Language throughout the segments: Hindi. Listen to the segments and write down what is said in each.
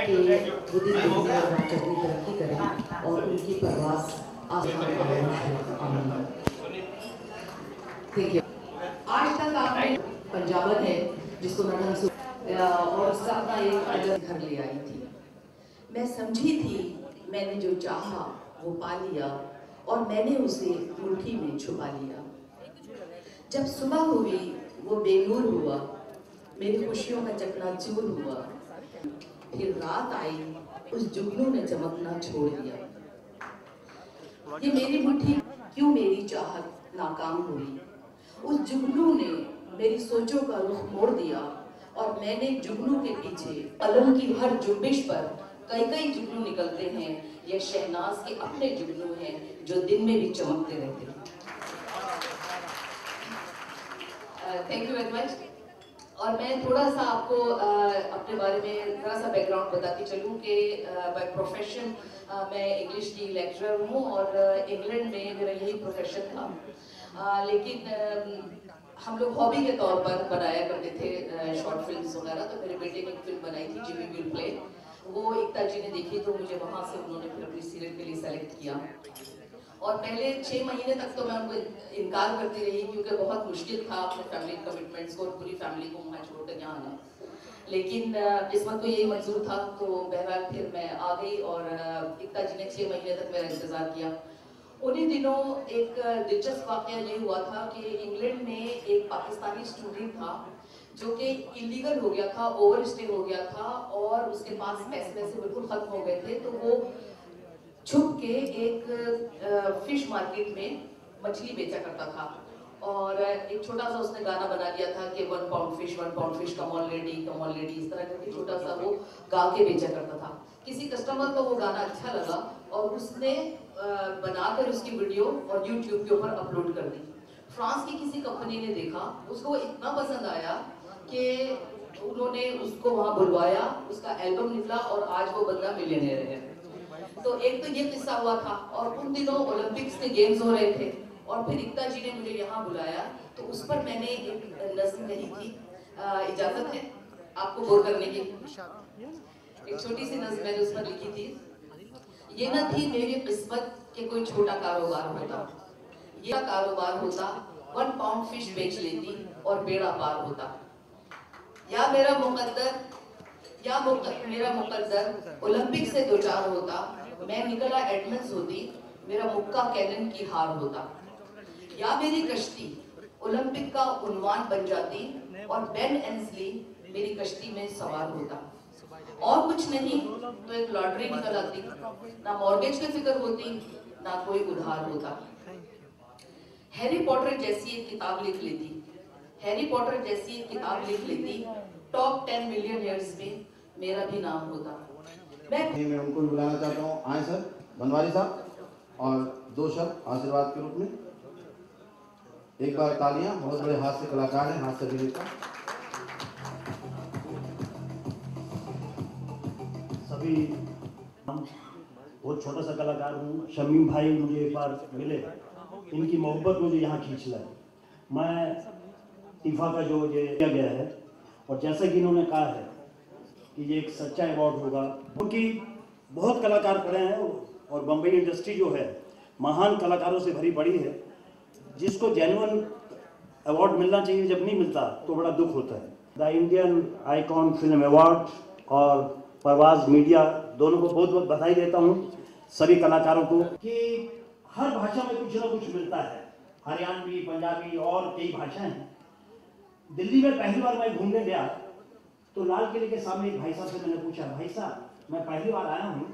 कि वो दिन दिन से चटनी तरक्की करें और उनकी प्रवास आसान। Thank you. आज तक आपने पंजाबन है जिसको मैंने और उसका अपना एक अलग घर ले आई थी। मैं समझी थी मैंने जो चाहा वो पा लिया और मैंने उसे मुट्ठी में छुपा लिया। जब सुबह हुई वो बेनूर हुआ, मेरी खुशियों का चकनाचूर हुआ। फिर रात आई उस जुगनू ने चमकना छोड़ दिया। ये मेरी मुट्ठी क्यों मेरी चाहत नाकाम हुई। उस जुगनू ने मेरी सोचों का रुख मोड़ दिया और मैंने जुगनू के पीछे कलम की हर जुम्बिश पर कई कई जुगनू निकलते हैं। ये शहनाज के अपने जुगनू हैं जो दिन में भी चमकते रहते हैं। Thank you very much. और मैं थोड़ा सा आपको अपने बारे में थोड़ा सा बैकग्राउंड बताती चलूँ कि बाय प्रोफेशन मैं इंग्लिश की लेक्चरर हूँ और इंग्लैंड में मेरा यही प्रोफेशन था। लेकिन हम लोग हॉबी के तौर पर बनाया करते थे शॉर्ट फिल्म्स वगैरह। तो मेरे बेटे ने एक फिल्म बनाई थी जिमी विल प्ले, वो एकता जी ने देखी तो मुझे वहाँ से उन्होंने फिर अपनी सीरियल के लिए सेलेक्ट किया। और पहले 6 महीने तक तो मैं उनको इनकार करती रही क्योंकि बहुत मुश्किल था अपने फैमिली कमिटमेंट्स को और पूरी फैमिली को वहाँ छोड़कर यहाँ आना। लेकिन किस्मत को यही मंजूर था तो बहरहाल फिर मैं आ गई और एकता जी ने 6 महीने तक मेरा इंतज़ार किया। उन्हीं दिनों एक दिलचस्प वाक़या ये हुआ था कि इंग्लैंड में एक पाकिस्तानी स्टूडेंट था जो कि इलीगल हो गया था, ओवर स्टे हो गया था और उसके पास पैसे बिल्कुल ख़त्म हो गए थे। तो वो छुप के एक फिश मार्केट में मछली बेचा करता था और एक छोटा सा उसने गाना बना दिया था कि 1 pound fish, 1 pound fish, come on lady, इस तरह करके छोटा सा वो गा के बेचा करता था। किसी कस्टमर को वो गाना अच्छा लगा और उसने बनाकर उसकी वीडियो और यूट्यूब के ऊपर अपलोड कर दी। फ्रांस की किसी कंपनी ने देखा, उसको इतना पसंद आया कि उन्होंने उसको वहाँ बुलवाया, उसका एल्बम निकला और आज वो बंदा मिलियनेयर है। तो एक तो ये किस्सा हुआ था और उन दिनों ओलंपिक्स के गेम्स हो रहे थे और फिर एकता जी ने मुझे यहाँ बुलाया तो उस पर मैंने एक नज़्म कही थी। इजाजत है आपको बोर करने की? एक छोटी सी नज़्म मैंने उस पर लिखी थी। ये न थी मेरी किस्मत के कोई छोटा कारोबार होता, ये कारोबार होता 1 पाउंड फिश बेच लेती और बेड़ा पार होता। या मेरा मुकद्दर ओलंपिक से 2-4 होता, मैं निकोला एडमंड्स होती, मेरा मुक्का कैनन की हार होता। या मेरी कश्ती ओलंपिक का उन्वान बन जाती और बेन एंसली मेरी कश्ती में सवार होता। और कुछ नहीं तो एक लॉटरी निकल आती, ना मॉर्गेज की फिक्र होती ना कोई उधार होता। हैरी पॉटर जैसी एक किताब लिख लेती, टॉप 10 मिलियनेयर्स में मेरा भी नाम होता। मैं उनको बुलाना चाहता हूँ। आए सर बनवारी साहब और 2 शब्द आशीर्वाद के रूप में। एक बार तालियां। बहुत बड़े हास्य कलाकार हैं, हास्य अभिनेता। सभी बहुत छोटा सा कलाकार हूँ। शमीम भाई मुझे एक बार मिले, इनकी मोहब्बत मुझे यहाँ खींच लाई। मैं ईफा का जो ये किया गया है और जैसा कि इन्होंने कहा है कि ये एक सच्चा अवार्ड होगा, क्योंकि बहुत कलाकार पड़े हैं और बम्बई इंडस्ट्री जो है महान कलाकारों से भरी पड़ी है, जिसको जेन्युइन अवार्ड मिलना चाहिए जब नहीं मिलता तो बड़ा दुख होता है। The Indian icon film award और परवाज मीडिया दोनों को बहुत बहुत बधाई देता हूँ सभी कलाकारों को कि हर भाषा में कुछ ना कुछ मिलता है। हरियाणवी, पंजाबी और कई भाषाएं हैं। दिल्ली में पहली बार मैं घूमने गया तो लाल किले के सामने एक भाई साहब से मैंने पूछा, भाई साहब मैं पहली बार आया हूँ,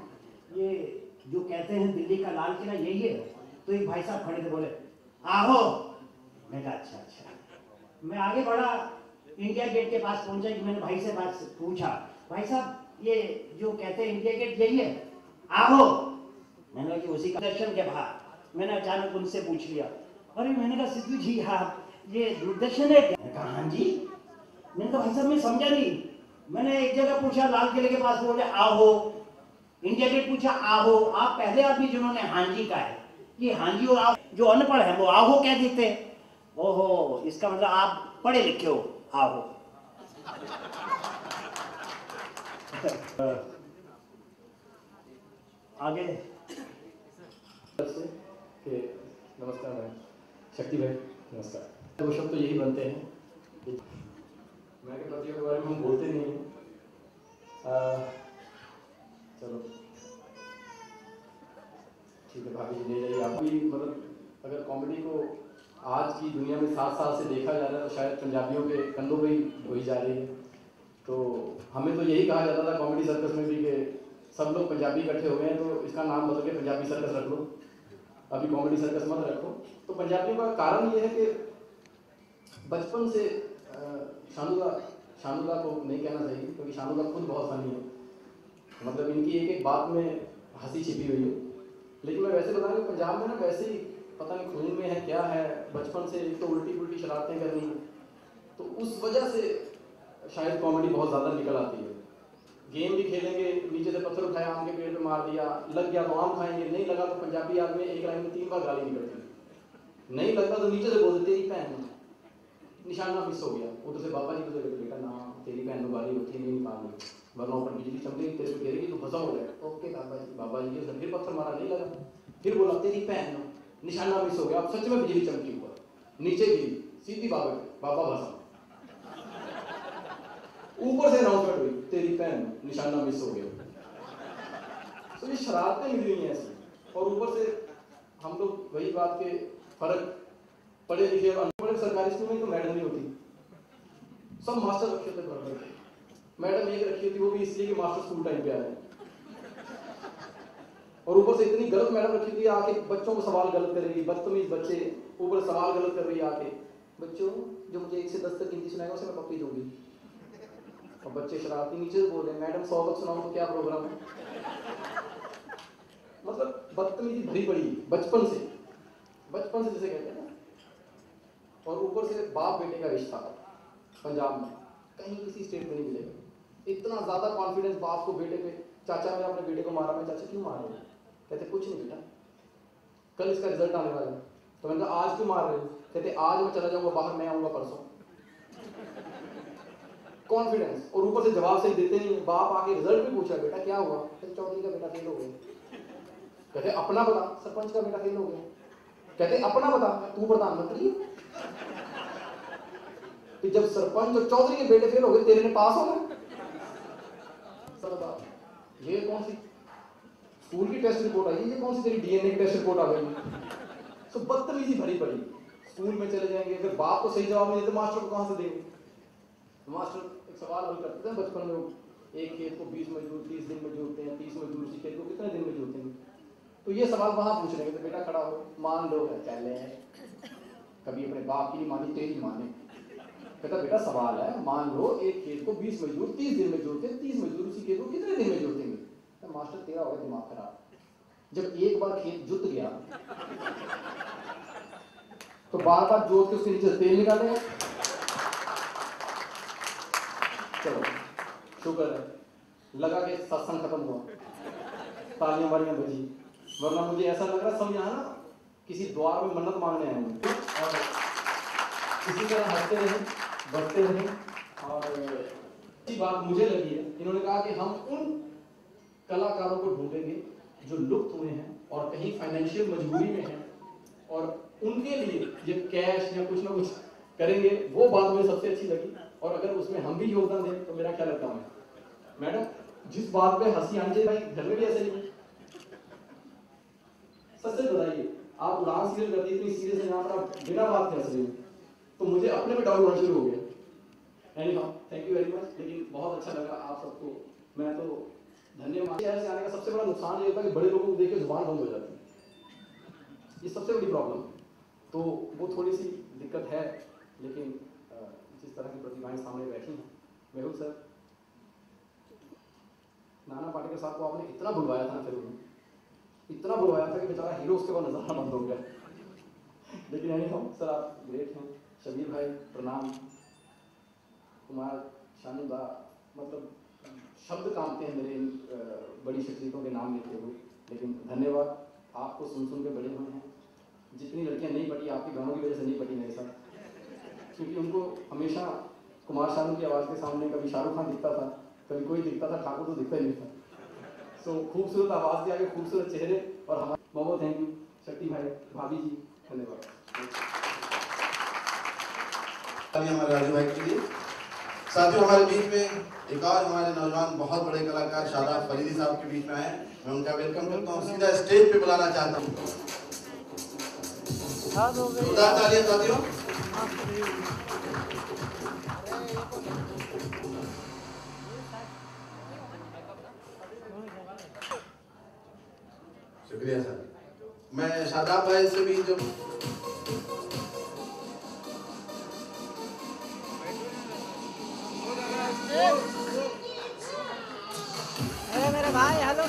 ये जो कहते हैं दिल्ली का लाल किला यही है? तो एक भाई साहब खड़े थे, बोले आहो। मैं कहा अच्छा अच्छा। मैं आगे बढ़ा, इंडिया गेट के पास पहुंचा कि मैंने भाई से बात पूछा, भाई साहब ये जो कहते हैं इंडिया गेट यही है? आहो। मैंने कहा कि उसी का दर्शन के बाहर। मैंने अचानक उनसे पूछ लिया, अरे मैंने कहा सिद्धू जी हाँ ये दूरदर्शन है क्या? कहा हाँ जी। मैंने कहा भाई साहब मैं समझा नहीं। मैंने एक जगह पूछा लाल किले के पास, बोले आहो। इंडिया गेट पूछा आहो। आप पहले आदमी जिन्होंने हाँ जी कहा है। ये हाँ जी और आप जो अनपढ़ है वो आहो कह देते हैं। ओहो, इसका मतलब आप पढ़े लिखे हो। आहो। आगे से कि नमस्कार भाई शक्ति भाई नमस्कार। दो शब्द तो यही बनते हैं कि मैं के पतियों के बारे में हम बोलते नहीं हैं। चलो ठीक है भाभी जी ले जाइए आप भी। मतलब अगर कॉमेडी को आज की दुनिया में 7 साल से देखा जा रहा है तो शायद पंजाबियों के कंधों पे ही ढोई जा रही है। तो हमें तो यही कहा जाता था कॉमेडी सर्कस में भी कि सब लोग पंजाबी इकट्ठे हो गए हैं तो इसका नाम बदल के पंजाबी सर्कस रख लो, अभी कॉमेडी सर्कस मत रखो। तो पंजाबियों का कारण ये है कि बचपन से शानुदा को नहीं कहना चाहिए क्योंकि शानुदा खुद बहुत फनी है, मतलब इनकी एक एक बात में हंसी छिपी हुई है। लेकिन मैं वैसे बताऊँ कि पंजाब में ना वैसे ही पता नहीं खून में है क्या है, बचपन से एक तो उल्टी पुल्टी शरारतें करनी, तो उस वजह से शायद कॉमेडी बहुत ज़्यादा निकल आती है। गेम भी खेलेंगे, नीचे से पत्थर उठाया आम के पेड़ पे मार दिया, लग गया तो आम खाएंगे, नहीं लगा तो पंजाबी आदमी एक लाइन में 3 बार गाली निकलती है। नहीं लगता तो नीचे से बोल देते तेरी भैन निशाना मिस हो गया, उधर से बाबा जी को देखे बेटा ना तेरी भैन को गाली होती नहीं निकालनी, वरना ऊपर बिजली चमकेगी तेरे को गिरेगी तो फंसा हो जाएगा। ओके बाबा जी ने फिर पत्थर मारा, नहीं लगा, फिर बोला तेरी भैन निशाना मिस हो गया, अब सच में बिजली चमकी ऊपर, नीचे गिरी सीधी बाबा फंसा, ऊपर से अनाउंसमेंट हुई तेरी भैन निशाना मिस हो गया। तो ये शरारतें मिल रही हैं ऐसी, और ऊपर से हम लोग वही बात के फर्क पढ़े लिखे और अनपढ़ सरकारी स्कूल में तो मैडम नहीं होती, सब मास्टर रखे थे बराबर के। मैडम एक रखी थी वो भी इसलिए कि मास्टर स्कूल टाइम पे आए, और ऊपर से इतनी गलत मैडम रखी थी आके बच्चों को सवाल गलत करेगी, बदतमीज बच्चे ऊपर सवाल गलत कर रही है आके, बच्चों जो मुझे 1 से 10 तक गिनती सुनाएगा उसे मैं पप्पी दूंगी। और बच्चे शरारती नीचे से बोल रहे हैं मैडम 100 तक सुनाओ तो क्या प्रोग्राम है। मतलब बदतमीजी भरी पड़ी बचपन से जैसे कहते हैं ना। और ऊपर से बाप बेटे का रिश्ता पंजाब में कहीं किसी स्टेट में नहीं मिलेगा, इतना ज्यादा कॉन्फिडेंस बाप को बेटे पे। चाचा ने अपने बेटे को मारा, मैं चाचा क्यों मार रहे हो, कहते कुछ नहीं बेटा कल इसका रिजल्ट आने वाला है, तो मैंने कहा आज क्यों मार रहे हो, कहते आज मैं चला जाऊंगा बाहर, मैं आऊंगा परसों। कॉन्फिडेंस, और ऊपर से जवाब सही देते नहीं। बाप आके रिजल्ट भी पूछा बेटा क्या हुआ, कहते चौधरी का बेटा फेल हो गया, कहते अपना बता, सरपंच का बेटा फेल हो गया, कहते अपना बता, तू प्रधानमंत्री है। कि जब सरपंच और चौधरी के बेटे फेल हो गए तेरे ने पास हो गए। ये कौन सी स्कूल की टेस्ट रिपोर्ट आई, ये कौन सी तेरी डीएनए की टेस्ट रिपोर्ट आ गई। तो बदतमीजी भरी पड़ी, स्कूल में चले जाएंगे, अगर बाप को सही जवाब नहीं देते मास्टर को कहां से देंगे। मास्टर एक सवाल हल करते थे बचपन में, एक खेत को 20 मजदूर 30 दिन में जोतते हैं, 30 मजदूर उसी खेत को कितने दिन में जोतेंगे। तो ये सवाल वहां पूछ रहे हैं, तो बेटा खड़ा हो, मान लो चले कभी अपने बाप की नहीं मानी तेरी माने, कहता बेटा सवाल है, मान लो एक खेत को 20 मजदूर 30 दिन में जोतते हैं, 30 मजदूर उसी खेत को कितने दिन में जोतेंगे। तो मास्टर तेरा होगा दिमाग खराब, जब एक बार खेत जुत गया तो बार बार जोत के उसके नीचे से तेल निकालेगा। चलो शुक्र है लगा के सत्संग खत्म हुआ, तालियां वालियां बजी, वरना मुझे ऐसा लग रहा सब यहाँ ना किसी द्वार में मन्नत मांगने आए होंगे। और इसी तरह हंसते रहे बढ़ते रहे। और अच्छी बात मुझे लगी है, इन्होंने कहा कि हम उन कलाकारों को ढूंढेंगे जो लुप्त हुए हैं और कहीं फाइनेंशियल मजबूरी में हैं, और उनके लिए ये कैश या कुछ ना कुछ करेंगे। वो बात मुझे सबसे अच्छी लगी, और अगर उसमें हम भी योगदान दें तो मेरा क्या लगता है मैडम, जिस बात पे हंसी आनी चाहिए भाई घर में भी ऐसे ही सच से बताइए, आप उड़ान सीरियल करती इतनी सीरियस है, यहाँ पर आप बिना बात हंस रही, तो मुझे अपने पे डाउट होना शुरू हो गया। थैंक यू वेरी मच, लेकिन बहुत अच्छा लगा आप सबको, मैं तो धन्यवाद। शहर से आने का सबसे बड़ा नुकसान ये होता है कि बड़े लोगों को देख के जुबान बंद हो जाती है, ये सबसे बड़ी प्रॉब्लम। तो वो थोड़ी सी दिक्कत है, लेकिन जिस तरह की प्रतिभाएं सामने बैठी हैं, मेहुल सर, नाना पाटेकर साहब को आपने इतना बुलवाया था ना फिल्म में, इतना बुलवाया था कि बेचारा हीरो उसके बाद नजारा बंद हो गया। लेकिन एनी हाउ सर आप ग्रेट हैं। शबीर भाई प्रणाम, कुमार शानुदा, मतलब शब्द कामते हैं मेरे इन बड़ी शख्सियतों के नाम लेते हुए, लेकिन धन्यवाद। आपको सुन के बड़े हुए हैं। जितनी लड़कियां नहीं पटी आपके गानों की वजह से नहीं पटी मेरे साथ, क्योंकि उनको हमेशा कुमार शानू की आवाज़ के सामने कभी शाहरुख खान दिखता था, कभी कोई दिखता था, ठाकुर तो दिखता ही नहीं था। तो खूबसूरत आवाज़ के आगे खूबसूरत चेहरे और हमारे बहुत बहुत थैंक यू शक्ति भाई, भाभी जी, धन्यवाद। हमारे राजू भाई के लिए। साथियों, हमारे बीच में एक और हमारे नौजवान बहुत बड़े कलाकार शादाब फरीदी साहब के बीच में आए। मैं उनका वेलकम करता हूँ, सीधा स्टेज पे बुलाना चाहता हूँ। जोरदार तालियां साथियों। शुक्रिया सर। मैं शादाब भाई से भी जो मेरे भाई हेलो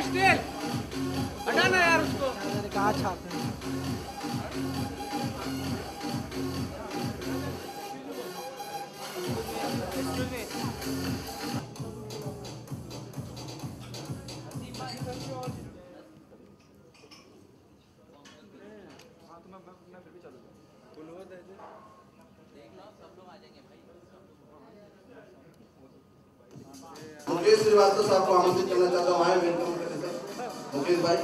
स्टिल हटाना यार उसको। मैंने कहा छापने मुकेश श्रीवास्तव साहब को आमंत्रित करना चाहता हूँ। आए वेलकम करने सर मुकेश भाई।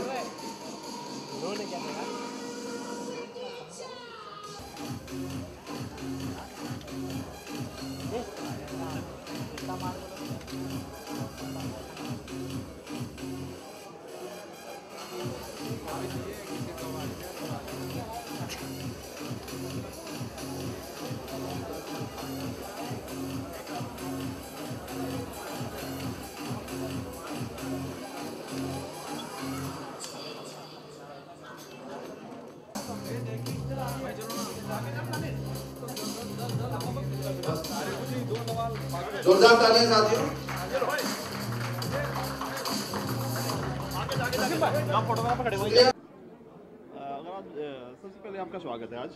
जोरदार तालियां साथियों। सबसे पहले आपका स्वागत है आज।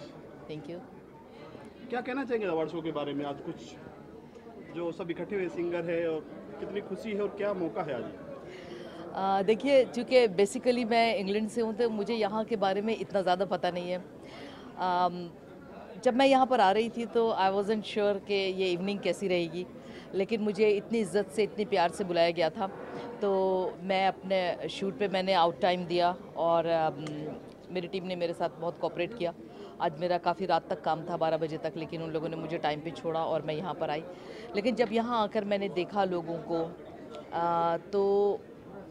Thank you. क्या कहना चाहेंगे अवार्ड शो के बारे में? आज कुछ जो सब इकट्ठे हुए सिंगर है और कितनी खुशी है और क्या मौका है आज? देखिए, चूँकि बेसिकली मैं इंग्लैंड से हूँ तो मुझे यहाँ के बारे में इतना ज़्यादा पता नहीं है। जब मैं यहाँ पर आ रही थी तो आई वॉज़न्ट श्योर कि ये इवनिंग कैसी रहेगी, लेकिन मुझे इतनी इज्जत से इतनी प्यार से बुलाया गया था तो मैं अपने शूट पे मैंने आउट टाइम दिया और मेरी टीम ने मेरे साथ बहुत कोऑपरेट किया। आज मेरा काफ़ी रात तक काम था 12 बजे तक, लेकिन उन लोगों ने मुझे टाइम पे छोड़ा और मैं यहाँ पर आई। लेकिन जब यहाँ आकर मैंने देखा लोगों को तो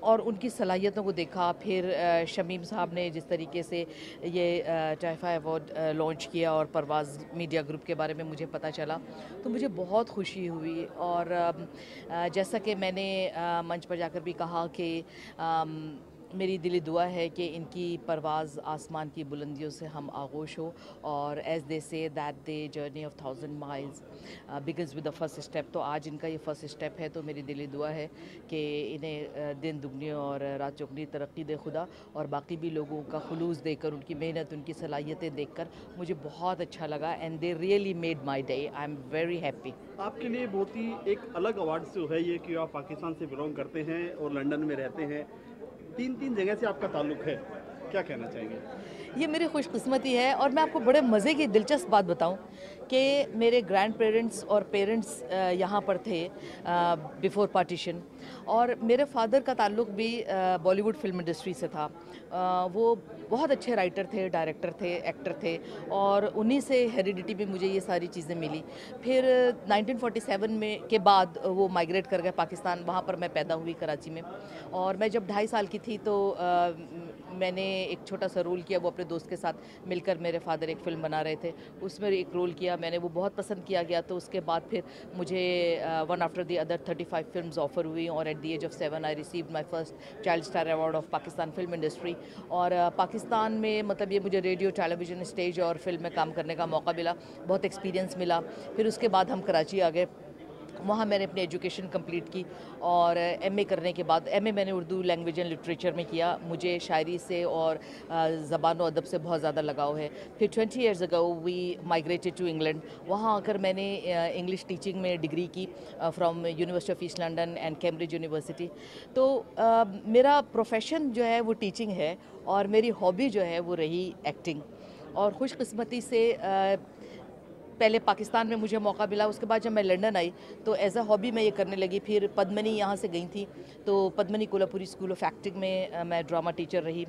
और उनकी सलाहियतों को देखा, फिर शमीम साहब ने जिस तरीके से ये टाइफा अवार्ड लॉन्च किया और परवाज़ मीडिया ग्रुप के बारे में मुझे पता चला तो मुझे बहुत खुशी हुई। और जैसा कि मैंने मंच पर जाकर भी कहा कि मेरी दिली दुआ है कि इनकी परवाज़ आसमान की बुलंदियों से हम आगोश हो और as they say that they journey of 1000 miles begins with the first step. तो आज इनका ये फर्स्ट स्टेप है तो मेरी दिली दुआ है कि इन्हें दिन दुगनी और रात चौगनी तरक्की दे खुदा। और बाकी भी लोगों का खुलूस देखकर, उनकी मेहनत, उनकी सलाहियतें देखकर मुझे बहुत अच्छा लगा and they really made my day. I am very happy. आपके लिए बहुत ही एक अलग अवार्ड शो है ये कि आप पाकिस्तान से बिलोंग करते हैं और लंदन में रहते हैं। तीन जगह से आपका ताल्लुक़ है, क्या कहना चाहेंगे? ये मेरी खुशकिस्मती है और मैं आपको बड़े मज़े की दिलचस्प बात बताऊं कि मेरे ग्रैंड पेरेंट्स और पेरेंट्स यहाँ पर थे बिफोर पार्टीशन और मेरे फादर का ताल्लुक़ भी बॉलीवुड फिल्म इंडस्ट्री से था। वो बहुत अच्छे राइटर थे, डायरेक्टर थे, एक्टर थे और उन्हीं से हेरिडिटी में मुझे ये सारी चीज़ें मिली। फिर 1947 में के बाद वो माइग्रेट कर गए पाकिस्तान, वहाँ पर मैं पैदा हुई कराची में। और मैं जब 2.5 साल की थी तो मैंने एक छोटा सा रोल किया, वो अपने दोस्त के साथ मिलकर, मेरे फादर एक फ़िल्म बना रहे थे, उसमें एक रोल किया मैंने, वो बहुत पसंद किया गया। तो उसके बाद फिर मुझे one after the other 35 films offer हुई और at the age of 7 I received my first child star award of Pakistan film industry. और पाकिस्तान में मतलब ये मुझे रेडियो, टेलीविज़न, स्टेज और फिल्म में काम करने का मौका मिला, बहुत एक्सपीरियंस मिला। फिर उसके बाद हम कराची आ गए, वहाँ मैंने अपनी एजुकेशन कंप्लीट की और एमए करने के बाद, एमए मैंने उर्दू लैंग्वेज एंड लिटरेचर में किया। मुझे शायरी से और ज़बान व अदब से बहुत ज़्यादा लगाव है। फिर 20 years ago we migrated to England. वहाँ आकर मैंने इंग्लिश टीचिंग में डिग्री की from university of east London and Cambridge university. तो मेरा प्रोफेशन जो है वो टीचिंग है और मेरी हॉबी जो है वो रही एक्टिंग। और खुशकिस्मती से पहले पाकिस्तान में मुझे मौका मिला, उसके बाद जब मैं लंदन आई तो एज अ हॉबी मैं ये करने लगी। फिर पद्मनी यहाँ से गई थी, तो Padmini Kolhapuri school of acting में मैं ड्रामा टीचर रही।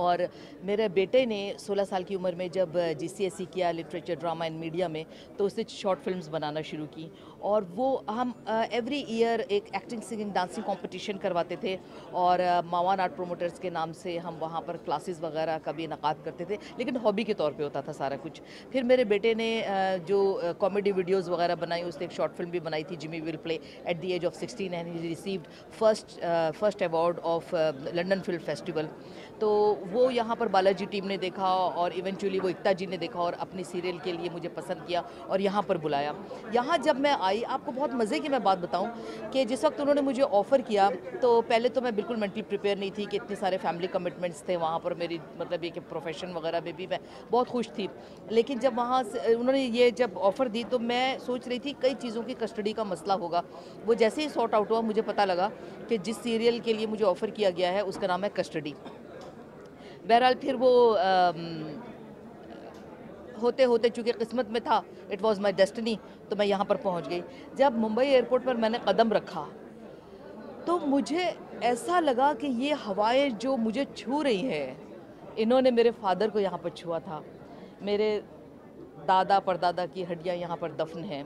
और मेरे बेटे ने 16 साल की उम्र में जब GCSE किया लिटरेचर ड्रामा एंड मीडिया में, तो उससे शॉर्ट फिल्म्स बनाना शुरू की। और वो हम एवरी ईयर एक एक्टिंग सिंगिंग डांसिंग कंपटीशन करवाते थे, और मावान आर्ट प्रोमोटर्स के नाम से हम वहाँ पर क्लासेस वगैरह का भी इनकाद करते थे, लेकिन हॉबी के तौर पे होता था सारा कुछ। फिर मेरे बेटे ने जो कॉमेडी वीडियोस वगैरह बनाई, उसने एक शॉर्ट फिल्म भी बनाई थी, Jimmy will play, at the age of 16 and he received first award of London film festival. तो वो यहाँ पर बालाजी टीम ने देखा, और इवेंचुअली वो एकता जी ने देखा और अपनी सीरियल के लिए मुझे पसंद किया और यहाँ पर बुलाया। यहाँ जब मैं आई, आपको बहुत मज़े की मैं बात बताऊँ कि जिस वक्त उन्होंने मुझे ऑफ़र किया, तो पहले तो मैं बिल्कुल मेंटली प्रिपेयर नहीं थी कि इतने सारे फैमिली कमिटमेंट्स थे वहाँ पर। मेरी मतलब ये कि प्रोफेशन वगैरह में भी मैं बहुत खुश थी, लेकिन जब वहाँ से उन्होंने ये जब ऑफ़र दी तो मैं सोच रही थी कई चीज़ों की कस्टडी का मसला होगा। वो जैसे ही सॉर्ट आउट हुआ, मुझे पता लगा कि जिस सीरियल के लिए मुझे ऑफ़र किया गया है उसका नाम है कस्टडी। बहरहाल फिर वो होते होते चूँकि किस्मत में था, इट वॉज़ माई डेस्टिनी, तो मैं यहाँ पर पहुँच गई। जब मुंबई एयरपोर्ट पर मैंने कदम रखा तो मुझे ऐसा लगा कि ये हवाएं जो मुझे छू रही हैं, इन्होंने मेरे फादर को यहाँ पर छुआ था। मेरे दादा परदादा की हड्डियाँ यहाँ पर दफन हैं,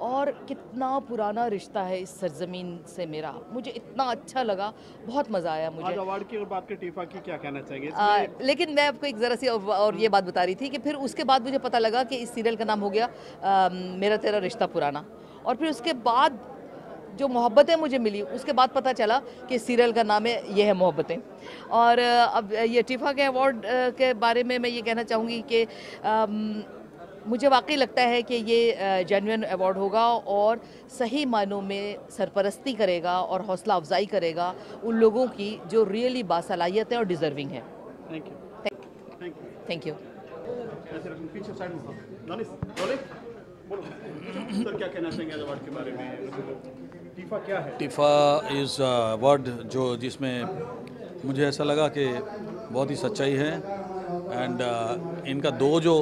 और कितना पुराना रिश्ता है इस सरजमीन से मेरा। मुझे इतना अच्छा लगा, बहुत मज़ा आया मुझे। आज अवार्ड की बात करें, टीफा की क्या कहना चाहेंगे? लेकिन मैं आपको एक ज़रा सी और ये बात बता रही थी कि फिर उसके बाद मुझे पता लगा कि इस सीरियल का नाम हो गया मेरा तेरा रिश्ता पुराना। और फिर उसके बाद जो मोहब्बतें मुझे मिली, उसके बाद पता चला कि सीरियल का नाम है ये है मोहब्बतें। और अब ये टीफा के अवार्ड के बारे में मैं ये कहना चाहूँगी कि मुझे वाकई लगता है कि ये जेन्युइन अवार्ड होगा और सही मायनों में सरपरस्ती करेगा और हौसला अफजाई करेगा उन लोगों की जो रियली बासलाहियत है और डिज़र्विंग है। Thank you. Thank you. पीछे साइड में बोलो सर, क्या कहना चाहेंगे आज अवार्ड के बारे में? टीफा क्या है? टीफा इज़ अवार्ड जिसमें मुझे ऐसा लगा कि बहुत ही सच्चाई है, एंड इनका दो जो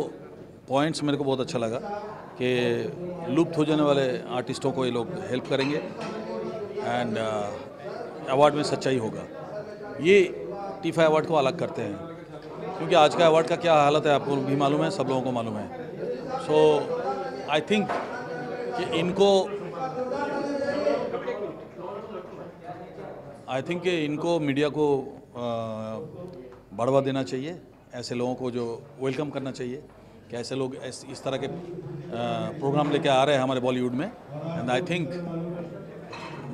पॉइंट्स मेरे को बहुत अच्छा लगा कि लुप्त हो जाने वाले आर्टिस्टों को ये लोग हेल्प करेंगे, एंड अवार्ड में सच्चाई होगा। ये टीफा अवार्ड को अलग करते हैं, क्योंकि आज का अवार्ड का क्या हालत है आपको भी मालूम है, सब लोगों को मालूम है। सो आई थिंक कि इनको मीडिया को बढ़ावा देना चाहिए, ऐसे लोगों को जो वेलकम करना चाहिए कि ऐसे लोग इस तरह के प्रोग्राम लेके आ रहे हैं हमारे बॉलीवुड में, and I think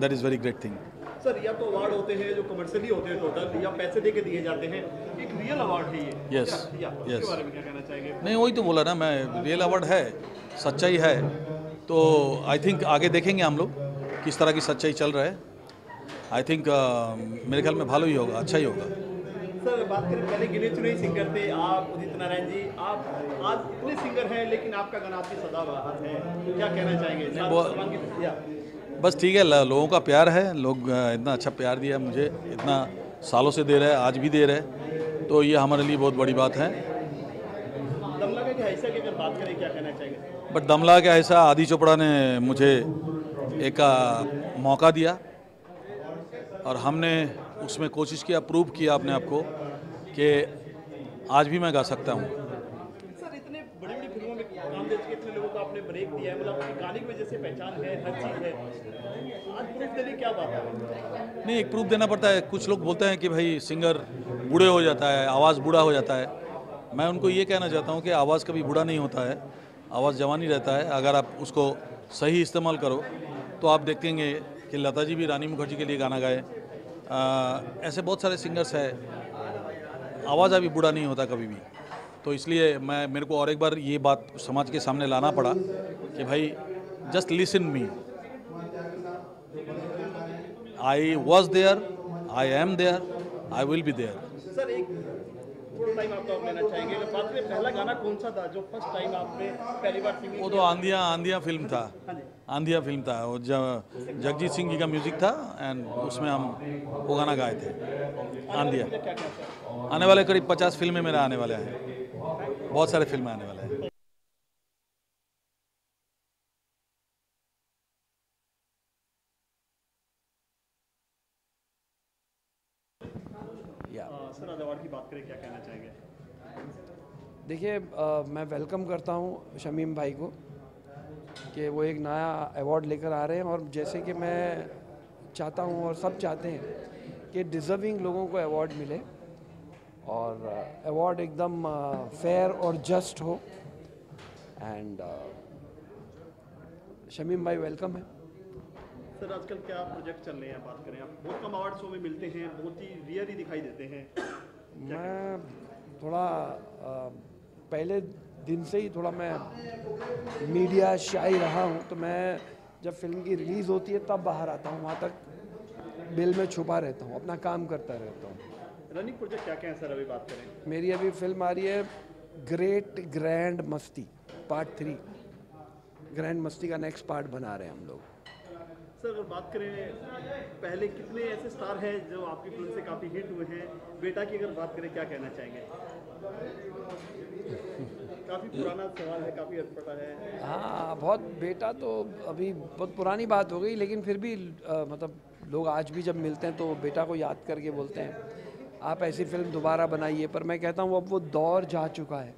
that is very great thing. Sir, या तो अवार्ड होते हैं जो कमर्शियली होते हैं टोटल, या पैसे दे के दिए जाते हैं, एक रियल अवार्ड है ये। यस, इसके बारे में क्या कहना चाहेंगे? नहीं, वही तो बोला ना मैं, रियल अवार्ड है, सच्चाई है, तो आई थिंक आगे देखेंगे हम लोग किस तरह की सच्चाई चल रहा है। आई थिंक मेरे ख्याल में भालो ही होगा, अच्छा ही होगा। सर, बात करें, पहले गिने चुने सिंगर थे आप, उदित नारायण जी, आप आज इतने सिंगर हैं, लेकिन आपका गाना आपकी सदाबहार है, क्या कहना चाहेंगे? बस ठीक है, लोगों का प्यार है, लोग इतना अच्छा प्यार दिया मुझे, इतना सालों से दे रहे हैं, आज भी दे रहे हैं, तो ये हमारे लिए बहुत बड़ी बात है। दमला का ऐसा की अगर बात करें, क्या कहना चाहेंगे? बट दमला का ऐसा आदि चोपड़ा ने मुझे एक मौका दिया, और हमने उसमें कोशिश किया, प्रूव किया अपने आप को कि आज भी मैं गा सकता हूँ। सर, इतने बड़ी बड़ी फिल्मों में काम दे चुके, इतने लोगों को आपने ब्रेक दिया है, मतलब गाने की वजह से पहचान है, हर चीज़ है, आज प्रूफ देने क्या बात है? नहीं, एक प्रूफ देना पड़ता है। कुछ लोग बोलते हैं कि भाई सिंगर बूढ़े हो जाता है, आवाज़ बूढ़ा हो जाता है। मैं उनको ये कहना चाहता हूँ कि आवाज़ कभी बूढ़ा नहीं होता है, आवाज़ जवान ही रहता है। अगर आप उसको सही इस्तेमाल करो तो आप देखेंगे कि लता जी भी रानी मुखर्जी के लिए गाना गाए, ऐसे बहुत सारे सिंगर्स हैं। आवाज़ अभी बूढ़ा नहीं होता कभी भी, तो इसलिए मेरे को और एक बार ये बात समाज के सामने लाना पड़ा कि भाई just listen me, I was there, I am there, I will be there. Sir, एक थोड़ा टाइम आपका लेना चाहेंगे, बात में पहला गाना कौन सा था जो फर्स्ट टाइम आपने पहली बार सिंगिंग? वो तो आंधिया फिल्म था, आंधिया फिल्म था, वो जगजीत सिंह जी का म्यूजिक था, एंड उसमें हम वो गाना गाए थे, आंधिया। आने वाले करीब 50 फिल्में मेरा आने वाले हैं, बहुत सारे फिल्में आने वाले हैं। हंसराज अवार्ड की बात करें, क्या कहना चाहेंगे? देखिए, मैं वेलकम करता हूँ शमीम भाई को कि वो एक नया अवार्ड लेकर आ रहे हैं, और जैसे कि मैं चाहता हूँ और सब चाहते हैं कि डिज़र्विंग लोगों को अवार्ड मिले और अवार्ड एकदम फेयर और जस्ट हो। एंड शमीम भाई वेलकम है। सर आजकल क्या प्रोजेक्ट चल रहे हैं, बात करें? आप बहुत कम अवार्ड शो में मिलते हैं, बहुत ही रियर ही दिखाई देते हैं। मैं थोड़ा पहले दिन से ही थोड़ा मैं मीडिया शाई रहा हूँ, तो मैं जब फिल्म की रिलीज़ होती है तब बाहर आता हूँ, वहाँ तक बिल में छुपा रहता हूँ, अपना काम करता रहता हूँ। रनिंग प्रोजेक्ट क्या क्या है सर, अभी बात करें? मेरी अभी फिल्म आ रही है ग्रेट ग्रैंड मस्ती पार्ट 3। ग्रैंड मस्ती का नेक्स्ट पार्ट बना रहे हैं हम लोग। सर अगर बात करें, पहले कितने ऐसे स्टार हैं जो आपकी फिल्म से काफ़ी हिट हुए हैं? बेटा की अगर बात करें, क्या कहना चाहेंगे? काफ़ी पुराना सवाल है, काफ़ी अटपटा है। हाँ, बहुत बेटा तो अभी बहुत पुरानी बात हो गई, लेकिन फिर भी मतलब लोग आज भी जब मिलते हैं तो बेटा को याद करके बोलते हैं आप ऐसी फिल्म दोबारा बनाइए। पर मैं कहता हूँ अब वो दौर जा चुका है,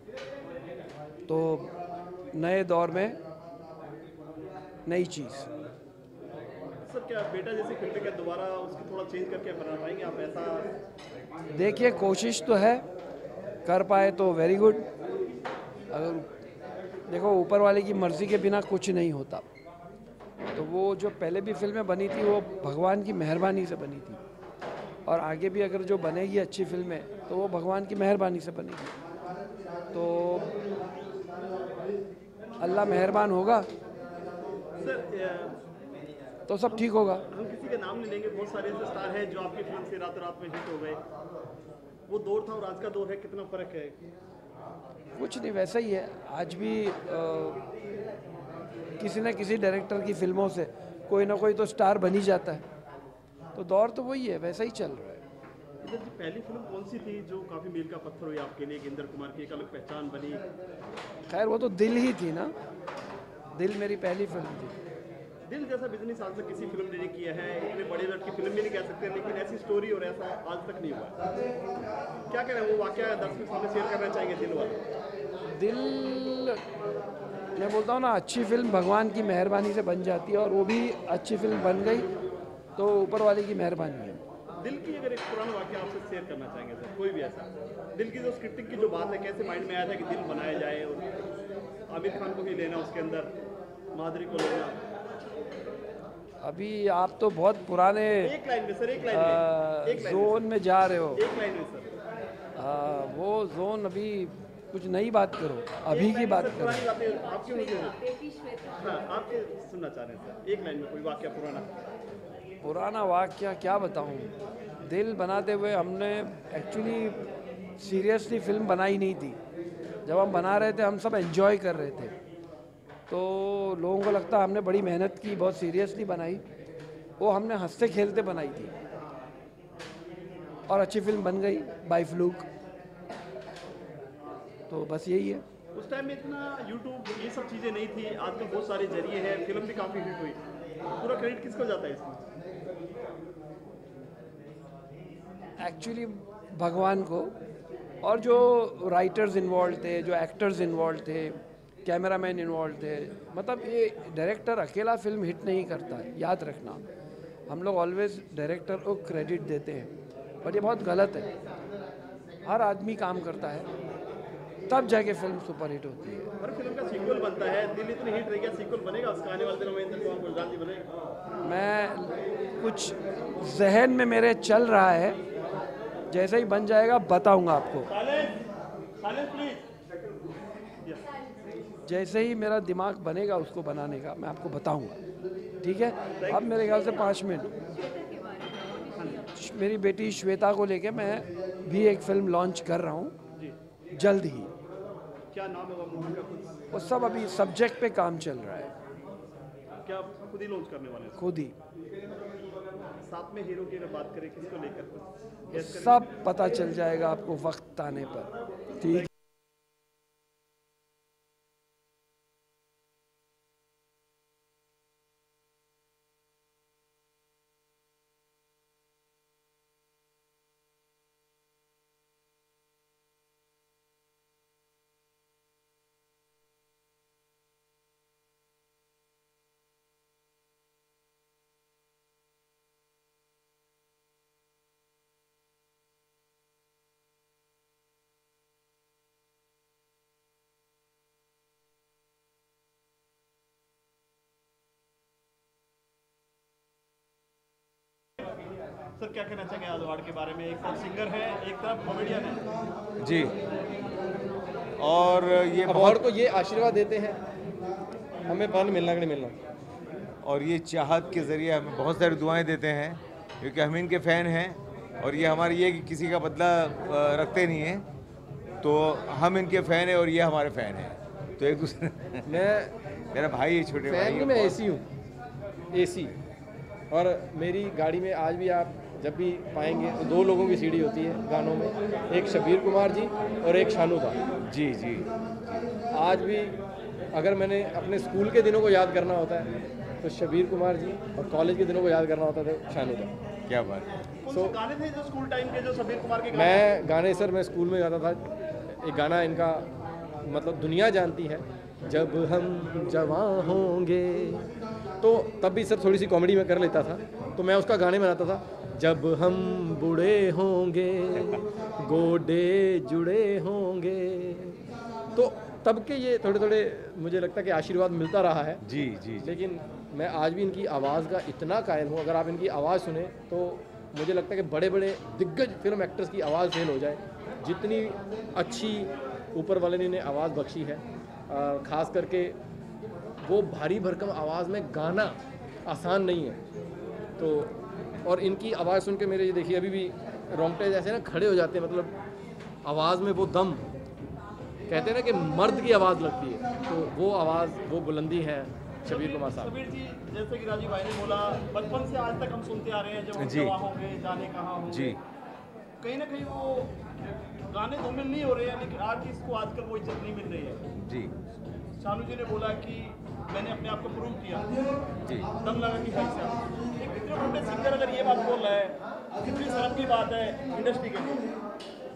तो नए दौर में नई चीज़। सर क्या बेटा जैसी फिल्म क्या दोबारा उसकी थोड़ा चेंज करके बना पाएंगे आप ऐसा? देखिए, कोशिश तो है, कर पाए तो वेरी गुड। अगर देखो, ऊपर वाले की मर्ज़ी के बिना कुछ नहीं होता, तो वो जो पहले भी फिल्में बनी थी वो भगवान की मेहरबानी से बनी थी, और आगे भी अगर जो बनेगी अच्छी फिल्में तो वो भगवान की मेहरबानी से बनेगी। तो अल्लाह मेहरबान होगा सर तो सब ठीक होगा। हम किसी का नाम नहीं लेंगे, बहुत सारे ऐसे स्टार हैं जो आपकी फिल्म से रातों रात में हिट हो गए। वो दौर था और आज का दौर है, कितना फ़र्क है? कुछ नहीं, वैसा ही है। आज भी किसी न किसी डायरेक्टर की फिल्मों से कोई ना कोई तो स्टार बन ही जाता है, तो दौर तो वही है, वैसा ही चल रहा है। इधर जी पहली फिल्म कौन सी थी जो काफ़ी मील का पत्थर हुई आपके लिए? इंद्र कुमार की एक अलग पहचान बनी। खैर वो तो दिल ही थी ना, दिल मेरी पहली फिल्म थी। दिल जैसा बिजनेस आज तक किसी फिल्म ने नहीं किया है, इतने बड़े बजट की फिल्म भी नहीं कह सकते, लेकिन ऐसी स्टोरी और ऐसा आज तक नहीं हुआ। क्या कह रहे हैं, वो वाकया दर्शक के सामने शेयर करना चाहेंगे? दिल वाला दिल, मैं बोलता हूँ ना, अच्छी फिल्म भगवान की मेहरबानी से बन जाती है, और वो भी अच्छी फिल्म बन गई तो ऊपर वाले की मेहरबानी है। दिल की अगर एक पुराना वाकया आपसे शेयर करना चाहेंगे सर, कोई भी ऐसा दिल की जो स्क्रिप्टिंग की जो बात है, कैसे माइंड में आया था कि दिल बनाया जाए और आमिर खान को भी लेना उसके अंदर, माधुरी को लेना? अभी आप तो बहुत पुराने एक लाइन में सर, एक लाइन में, एक लाइन जोन में जा रहे हो। एक लाइन में सर। वो जोन, अभी कुछ नई बात करो, अभी की बात करो। पुरानी बातें आपकी मुझे, हाँ आपके सुनना चाह रहे हैं सर, एक लाइन में कोई वाकया पुराना वाकया क्या बताऊं। दिल बनाते हुए हमने एक्चुअली सीरियसली फिल्म बनाई नहीं थी। जब हम बना रहे थे हम सब एंजॉय कर रहे थे, तो लोगों को लगता हमने बड़ी मेहनत की, बहुत सीरियसली बनाई। वो हमने हंसते खेलते बनाई थी और अच्छी फिल्म बन गई बाय फ्लूक। तो बस यही है। उस टाइम में इतना यूट्यूब ये सब चीज़ें नहीं थी, आजकल बहुत सारे जरिए हैं, फिल्म भी काफ़ी हिट हुई। पूरा क्रेडिट किसको जाता है इसमें? एक्चुअली भगवान को, और जो राइटर्स इन्वॉल्व थे, जो एक्टर्स इन्वॉल्व थे, कैमरामैन इन्वॉल्व थे। मतलब ये डायरेक्टर अकेला फिल्म हिट नहीं करता है, याद रखना। हम लोग ऑलवेज डायरेक्टर को क्रेडिट देते हैं, पर ये बहुत गलत है। हर आदमी काम करता है तब जाके फिल्म सुपर हिट होती है। हर फिल्म का सीक्वल बनता है, दिल इतनी हिट रही, क्या सीक्वल बनेगा उसका आने वाले दिनों में? इंद्र कुमार गुलजार जी बनेगा? मैं कुछ जहन में मेरे चल रहा है, जैसे ही बन जाएगा बताऊंगा आपको। जैसे ही मेरा दिमाग बनेगा उसको बनाने का, मैं आपको बताऊंगा, ठीक है? अब मेरे ख्याल से 5 मिनट। मेरी बेटी श्वेता को लेके मैं भी एक फिल्म लॉन्च कर रहा हूँ जल्द ही। क्या नाम होगा मूवी का कुछ? वो सब अभी सब्जेक्ट पे काम चल रहा है। क्या खुद ही लॉन्च करने वाले हैं? खुद ही। साथ में हीरो की अगर बात करें, किसको लेकर कुछ सब पता चल जाएगा आपको वक्त आने पर, ठीक? सर क्या कहना चाहेंगे आज अवार्ड के बारे में? एक तरफ सिंगर है, एक तरफ कॉमेडियन है। जी, और ये अवार्ड को ये आशीर्वाद देते हैं हमें फल मिलना कि नहीं मिलना, और ये चाहत के ज़रिए हमें बहुत सारी दुआएं देते हैं, क्योंकि हम इनके फ़ैन हैं और ये हमारी ये कि किसी का बदला रखते नहीं हैं, तो हम इनके फ़ैन हैं और ये हमारे फ़ैन हैं, तो एक दूसरे मेरा भाई है, छोटे भाई फैन है। मैं एसी हूँ, एसी। और मेरी गाड़ी में आज भी आप जब भी पाएंगे तो 2 लोगों की सीढ़ी होती है गानों में, एक शबीर कुमार जी और एक शानू दा। जी जी। आज भी अगर मैंने अपने स्कूल के दिनों को याद करना होता है तो शबीर कुमार जी, और कॉलेज के दिनों को याद करना होता था तो शानू दा। क्या बात है। कौन से गाने थे जो स्कूल टाइम के, जो शबीर कुमार के गाने? मैं गाने सर मैं स्कूल में गाता था, एक गाना इनका मतलब दुनिया जानती है, जब हम जवां होंगे, तो तब भी सर थोड़ी सी कॉमेडी में कर लेता था, तो मैं उसका गाने बनाता था, जब हम बूढ़े होंगे गोडे जुड़े होंगे। तो तब के ये थोड़े थोड़े मुझे लगता है कि आशीर्वाद मिलता रहा है। जी जी। लेकिन मैं आज भी इनकी आवाज़ का इतना कायल हूँ, अगर आप इनकी आवाज़ सुने तो मुझे लगता है कि बड़े बड़े दिग्गज फिल्म एक्टर्स की आवाज़ फेल हो जाए, जितनी अच्छी ऊपर वाले ने इन्हें आवाज़ बख्शी है। ख़ास करके वो भारी भरकम आवाज़ में गाना आसान नहीं है, तो और इनकी आवाज़ सुन के मेरे ये देखिए अभी भी रोंगटे जैसे ना खड़े हो जाते हैं, मतलब आवाज़ में वो दम, कहते हैं ना कि मर्द की आवाज़ लगती है, तो वो आवाज़ वो बुलंदी है शबीर कुमार साहब। शबीर जी, जैसे कि राजीव भाई ने बोला, बचपन से आज तक हम सुनते आ रहे हैं, जब हम जी। जवां होंगे जाने कहाँ होंगे, जी। कहीं ना कहीं वो गाने तो मिल नहीं हो रहे हैं, लेकिन आर्टिस्ट को आजकल वो इज्जत नहीं मिल रही है। जी। शानू जी ने बोला कि मैंने अपने आप को प्रूव किया, जी। दम लगा कि भाई साहब, एक इतने बड़े सिंगर अगर ये बात बोल रहा है, कितनी शर्म की बात है इंडस्ट्री के लिए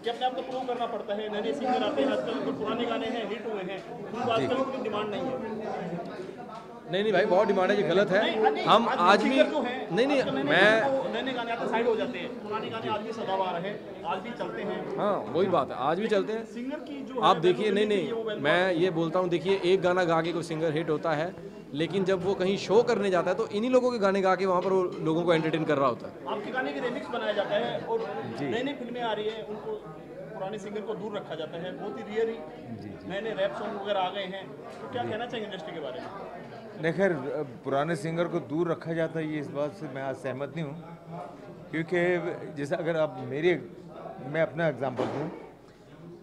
कि अपने आप को प्रूव करना पड़ता है। नए सिंगर आते हैं आजकल, तो पुराने गाने हैं हिट हुए हैं, उनको आजकल इतनी डिमांड नहीं है। नहीं भाई, बहुत डिमांड है, ये गलत है। हम आज भी नहीं मैं नए गाने आते साइड हो जाते हैं, पुराने गाने आज भी सदाबहार हैं, आज भी चलते हैं। हाँ वही बात है, आज भी चलते हैं। सिंगर की जो आप देखिए, नहीं मैं ये बोलता हूँ, देखिए एक गाना गा के कोई सिंगर हिट होता है, लेकिन जब वो कहीं शो करने जाता है तो इन्हीं लोगों के गाने गा के वहाँ पर वो लोगों को एंटरटेन कर रहा होता है। आपके गाने के रिमिक्स बनाया जाता है और नई नई फिल्में आ रही है, उनको पुराने सिंगर को दूर रखा जाता है, बहुत ही रियर ही नए नए रैप सॉन्ग वगैरह आ गए हैं, तो क्या कहना चाहिए इंडस्ट्री के बारे में? नहीं खैर, पुराने सिंगर को दूर रखा जाता है, ये इस बात से मैं आज सहमत नहीं हूँ, क्योंकि जैसा अगर आप मैं अपना एग्जांपल दूँ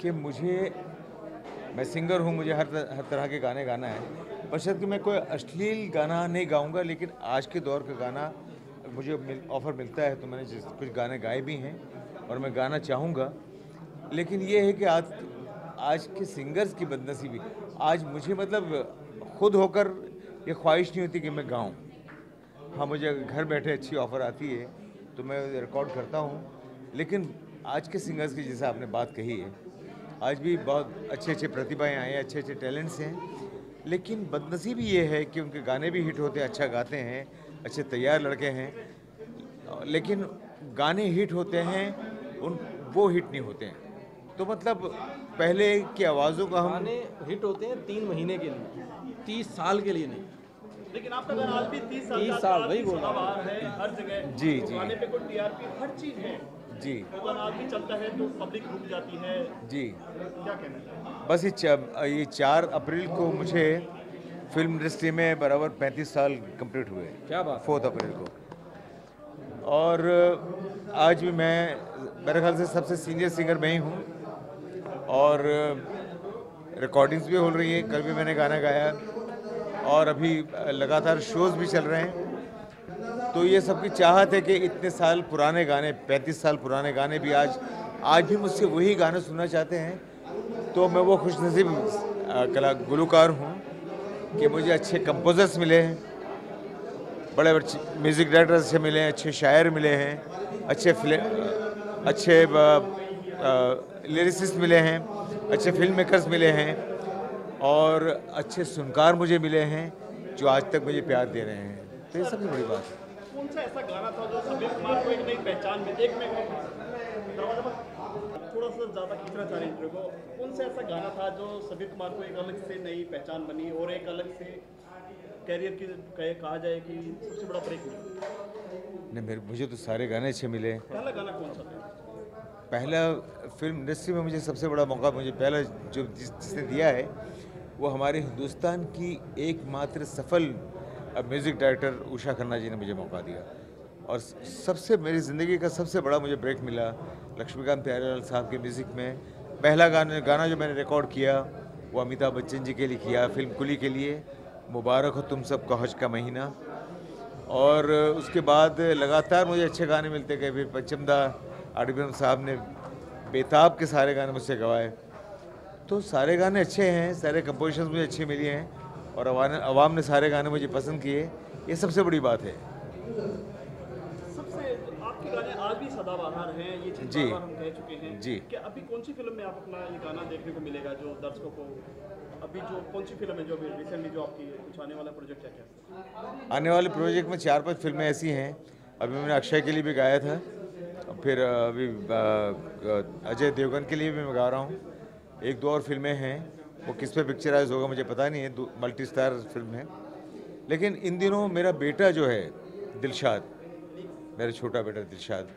कि मैं सिंगर हूँ, मुझे हर तरह के गाने गाना है, बशर्ते कि मैं कोई अश्लील गाना नहीं गाऊंगा, लेकिन आज के दौर का गाना मुझे ऑफ़र मिलता है तो मैंने कुछ गाने गाए भी हैं और मैं गाना चाहूँगा। लेकिन ये है कि आज के सिंगर्स की बदनसीबी, आज मुझे मतलब खुद होकर ये ख्वाहिश नहीं होती कि मैं गाऊं। हाँ, मुझे घर बैठे अच्छी ऑफ़र आती है तो मैं रिकॉर्ड करता हूं, लेकिन आज के सिंगर्स की जैसे आपने बात कही है, आज भी बहुत अच्छे अच्छे प्रतिभाएं आई हैं, अच्छे अच्छे टैलेंट्स हैं, लेकिन बदनसीबी ये है कि उनके गाने भी हिट होते हैं, अच्छा गाते हैं, अच्छे तैयार लड़के हैं, लेकिन गाने हिट होते हैं वो हिट नहीं होते हैं। तो मतलब पहले की आवाज़ों का हम गाने हिट होते हैं 3 महीने के लिए, 30 साल के लिए नहीं। लेकिन आपका गाना आज भी 30 साल वही बोल रहा सदाबहार है हर जगह। जी जी गाने पे कोई टीआरपी हर चीज़ है जी। वो गाना आज भी चलता है तो पब्लिक रुक जाती है। जी, क्या कहना चाहिए? बस ये 4 अप्रैल को मुझे फिल्म इंडस्ट्री में बराबर 35 साल कंप्लीट हुए। क्या बात? 4 अप्रैल को। और आज भी मेरे ख्याल से सबसे सीनियर सिंगर मैं ही हूँ, और रिकॉर्डिंग्स भी हो रही है, कल भी मैंने गाना गाया और अभी लगातार शोज़ भी चल रहे हैं। तो ये सबकी चाहत है कि इतने साल पुराने गाने, 35 साल पुराने गाने भी आज भी मुझसे वही गाने सुनना चाहते हैं। तो मैं वो खुशनसीब गुलकार हूँ कि मुझे अच्छे कंपोजर्स मिले हैं, बड़े म्यूज़िक डायरेक्टर्स अच्छे मिले हैं, अच्छे शायर मिले हैं, अच्छे लिरिसिस्ट मिले हैं, अच्छे फिल्म मेकर्स मिले हैं, और अच्छे सुनकार मुझे मिले हैं जो आज तक मुझे प्यार दे रहे हैं। तो ये सबसे बड़ी बात है। कौन सा ऐसा गाना था जो शबीर कुमार को एक नई पहचान मिली? एक में थोड़ा सा ज़्यादा खींचना चाह रहे इंटरव्यू को, कौन सा ऐसा गाना था जो शबीर कुमार को एक अलग से नई पहचान बनी और एक अलग से कैरियर की कहा जाए कि सबसे बड़ा ब्रेक मिला? नहीं, मुझे तो सारे गाने अच्छे मिले। पहला गाना कौन सा था? पहला फिल्म इंडस्ट्री में मुझे सबसे बड़ा मौका मुझे पहला जो जिसने दिया है वो हमारे हिंदुस्तान की एकमात्र सफल म्यूज़िक डायरेक्टर उषा खन्ना जी ने मुझे मौका दिया। और सबसे मेरी ज़िंदगी का सबसे बड़ा मुझे ब्रेक मिला लक्ष्मीकांत प्यारेलाल साहब के म्यूज़िक में। पहला गाना जो मैंने रिकॉर्ड किया वो अमिताभ बच्चन जी के लिए किया, फिल्म कुली के लिए, मुबारक हो तुम सबको हज का महीना। और उसके बाद लगातार मुझे अच्छे गाने मिलते गए। फिर पंचमदा आडिबम साहब ने बेताब के सारे गाने मुझसे गवाए। तो सारे गाने अच्छे हैं, सारे कंपोजिशंस मुझे अच्छे मिले हैं और अवाम ने सारे गाने मुझे पसंद किए, ये सबसे बड़ी बात है। सबसे आपके गाने आज भी सदाबहार हैं, ये चीज़ जी हम कह चुके हैं जी। कि अभी कौन सी फिल्म में आप अपना ये गाना देखने को मिलेगा जो दर्शकों को, अभी जो कौन सी फिल्म है जो अभी रिसेंटली जो आपकी कुछ आने वाला प्रोजेक्ट है क्या? आने वाले प्रोजेक्ट में 4-5 फिल्में ऐसी हैं। अभी मैंने अक्षय के लिए भी गाया था, फिर अभी अजय देवगन के लिए भी मैं गा रहा हूँ। 1-2 और फिल्में हैं, वो किस पे पिक्चराइज होगा मुझे पता नहीं है, मल्टी स्टार फिल्म है। लेकिन इन दिनों मेरा बेटा जो है दिलशाद, मेरा छोटा बेटा दिलशाद,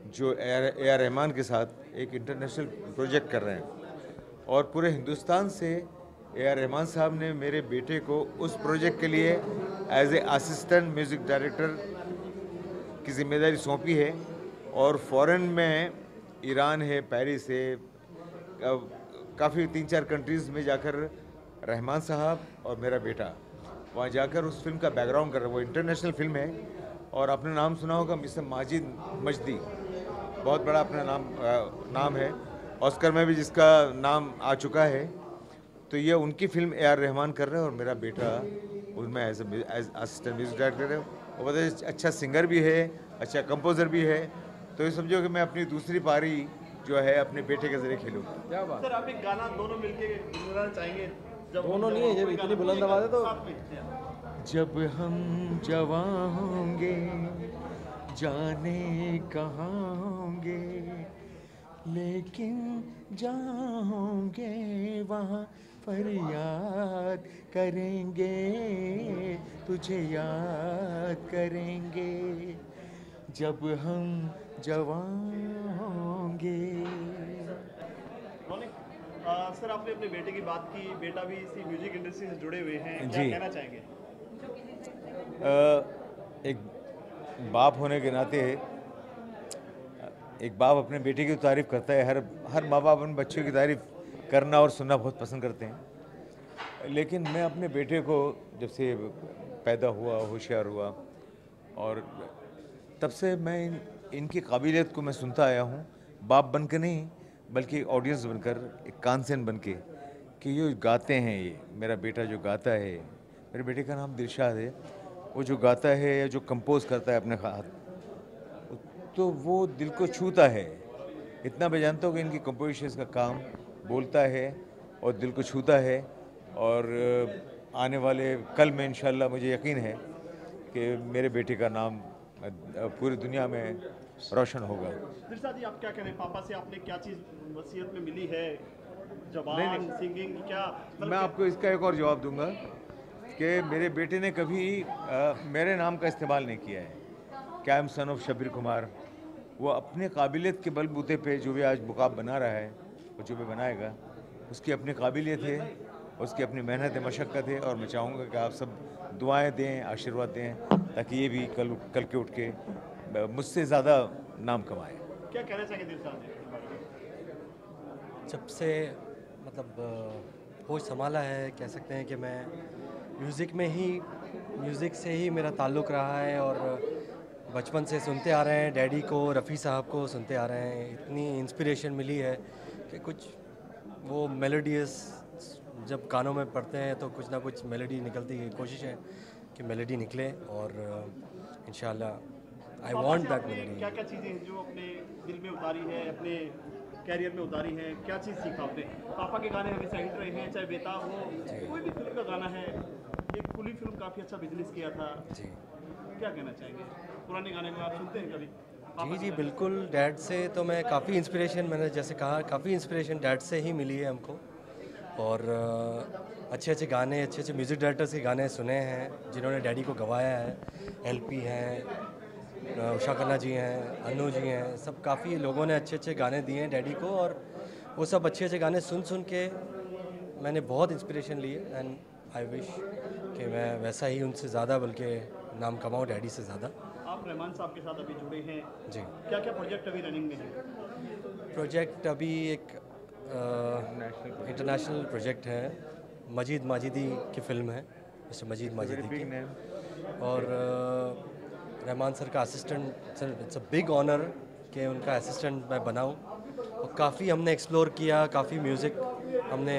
जो ए आर रहमान के साथ एक इंटरनेशनल प्रोजेक्ट कर रहे हैं और पूरे हिंदुस्तान से ए आर रहमान साहब ने मेरे बेटे को उस प्रोजेक्ट के लिए as a assistant music director की जिम्मेदारी सौंपी है। और फ़ॉरेन में ईरान है, पेरिस है, काफ़ी 3-4 कंट्रीज़ में जाकर रहमान साहब और मेरा बेटा वहाँ जाकर उस फिल्म का बैकग्राउंड कर रहा है। वो इंटरनेशनल फिल्म है और आपने नाम सुना होगा मिस्टर माजिद मजदी, बहुत बड़ा अपना नाम है, ऑस्कर में भी जिसका नाम आ चुका है। तो ये उनकी फिल्म ए आर रहमान कर रहे हैं और मेरा बेटा उसमें एज असिस्टेंट म्यूजिक डायरेक्टर है। वो बहुत अच्छा सिंगर भी है, अच्छा कंपोज़र भी है। तो ये समझो कि मैं अपनी दूसरी पारी जो है अपने बेटे के जरिए खेलूँ। क्या बात सर, आप एक गाना दोनों मिलके गुनगुनाना चाहेंगे? दोनों नहीं है, जब इतनी बुलंद आवाज़ है तो जब हम जवां होंगे जाने कहाँ होंगे, लेकिन जहाँ होंगे वहाँ फरियाद करेंगे, तुझे याद करेंगे जब हम जवां होंगे। सर, आपने अपने बेटे की बात की, बेटा भी इसी म्यूजिक इंडस्ट्री से जुड़े हुए हैं, क्या कहना चाहेंगे? एक बाप होने के नाते एक बाप अपने बेटे की तारीफ़ करता है। हर माँ बाप अपने बच्चों की तारीफ़ करना और सुनना बहुत पसंद करते हैं। लेकिन मैं अपने बेटे को जब से पैदा हुआ, होशियार हुआ, और तब से मैं इनकी काबिलियत को मैं सुनता आया हूँ, बाप बन के नहीं बल्कि ऑडियंस बनकर, एक कानसेन बन के, कि ये गाते हैं, ये मेरा बेटा जो गाता है, मेरे बेटे का नाम दिलशाद है, वो जो गाता है या जो कंपोज करता है अपने हाथ, तो वो दिल को छूता है। इतना मैं जानता हूँ कि इनकी कंपोजिशन का काम बोलता है और दिल को छूता है। और आने वाले कल में इंशाल्लाह मुझे यकीन है कि मेरे बेटे का नाम पूरी दुनिया में रोशन होगा। दिलशाद जी, आप क्या कह रहे हैं? पापा से आपने क्या चीज़ वसीयत में मिली है? जबान, सिंगिंग, क्या? मैं आपको इसका एक और जवाब दूंगा कि मेरे बेटे ने कभी मेरे नाम का इस्तेमाल नहीं किया है। क्या am son of Shabbir Kumar, वो अपने काबिलियत के बलबूते पे जो भी आज मुकाब बना रहा है और जो भी बनाएगा, उसकी अपनी काबिलियत है, उसकी अपनी मेहनत है, मशक्क़त है। और मैं चाहूँगा कि आप सब दुआएं दें, आशीर्वाद दें, ताकि ये भी कल के उठ के मुझसे ज़्यादा नाम कमाए। क्या कहना चाहिए दिलशाद जी? जब से मतलब होश संभाला है, कह सकते हैं कि मैं म्यूज़िक से ही मेरा ताल्लुक़ रहा है और बचपन से सुनते आ रहे हैं। डैडी को, रफ़ी साहब को सुनते आ रहे हैं। इतनी इंस्पिरेशन मिली है कि कुछ वो मेलोडियस जब कानों में पढ़ते हैं तो कुछ ना कुछ मेलोडी निकलती है। कोशिश है कि मेलोडी निकले और इंशाल्लाह आई वांट दैट मेलोडी। क्या क्या चीज़ें हैं जो अपने दिल में उतारी है, अपने कैरियर में उतारी है? क्या चीज़ सीखा आपने? पापा के गाने हमेशा हिट रहे हैं, चाहे बेताब हो, कोई भी फिल्म का गाना है। एक कुली फिल्म काफ़ी अच्छा बिजनेस किया था जी। क्या कहना चाहेंगे? पुराने गाने को आप सुनते हैं कभी? जी बिल्कुल। डैड से तो मैं काफ़ी इंस्पिरेशन, मैंने जैसे कहा, काफ़ी इंस्पिरेशन डैड से ही मिली है हमको। और अच्छे अच्छे गाने, अच्छे अच्छे म्यूज़िक डायरेक्टर्स के गाने सुने हैं जिन्होंने डैडी को गवाया है। एलपी हैं, उषा खन्ना जी हैं, अनु जी हैं, सब काफ़ी लोगों ने अच्छे अच्छे गाने दिए हैं डैडी को, और वो सब अच्छे अच्छे गाने सुन सुन के मैंने बहुत इंस्पिरेशन ली है। एंड आई विश कि मैं वैसा ही उनसे ज़्यादा बल्कि नाम कमाऊँ डैडी से ज़्यादा। आप रहमान साहब के साथ अभी जुड़े हैं जी। क्या क्या प्रोजेक्ट अभी रनिंग में है? प्रोजेक्ट अभी एक इंटरनेशनल प्रोजेक्ट है, मजीद माजिदी की फ़िल्म है, मिस्टर मजीद माजिदी की, और रहमान सर का assistant. Sir it's a big honour कि उनका असिस्टेंट मैं बनाऊं, और काफ़ी हमने एक्सप्लोर किया, काफ़ी म्यूज़िक हमने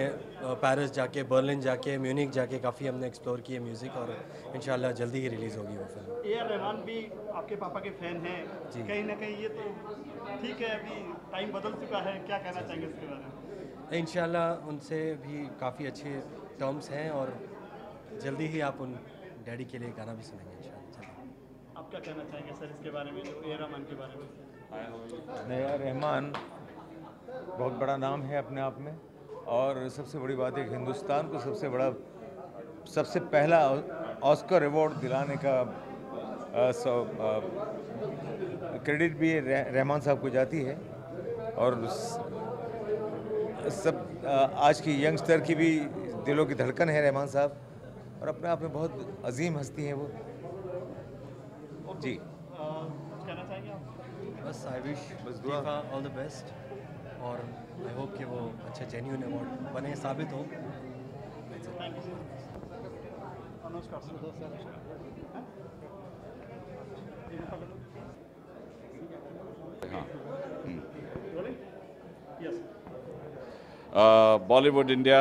पेरिस जाके, बर्लिन जाके, म्यूनिक जाके काफ़ी हमने एक्सप्लोर किए म्यूज़िक, और इंशाल्लाह जल्दी ही रिलीज़ होगी वो फिल्म। ए.आर. रहमान भी आपके पापा के फैन हैं जी। कहीं ना कहीं ये तो ठीक है, अभी टाइम बदल चुका है, क्या कहना चाहेंगे इसके बारे में? इंशाल्लाह उनसे भी काफ़ी अच्छे टर्म्स हैं, और जल्दी ही आप उन डैडी के लिए गाना भी सुनेंगे इंशाल्लाह। आप क्या कहना चाहेंगे सर इसके बारे में, जो ए.आर. रहमान के बारे में? ए.आर. रहमान बहुत बड़ा नाम है अपने आप में, और सबसे बड़ी बात है कि हिंदुस्तान को सबसे पहला ऑस्कर अवार्ड दिलाने का क्रेडिट भी रहमान साहब को जाती है, और सब आज की यंगस्टर की भी दिलों की धड़कन है रहमान साहब, और अपने आप में बहुत अजीम हस्ती हैं वो। जी कहना चाहेंगे आप? बस I wish Deepa all the best, और आई होप कि वो अच्छा जेन्युइन अवार्ड बने, साबित हो। बॉलीवुड इंडिया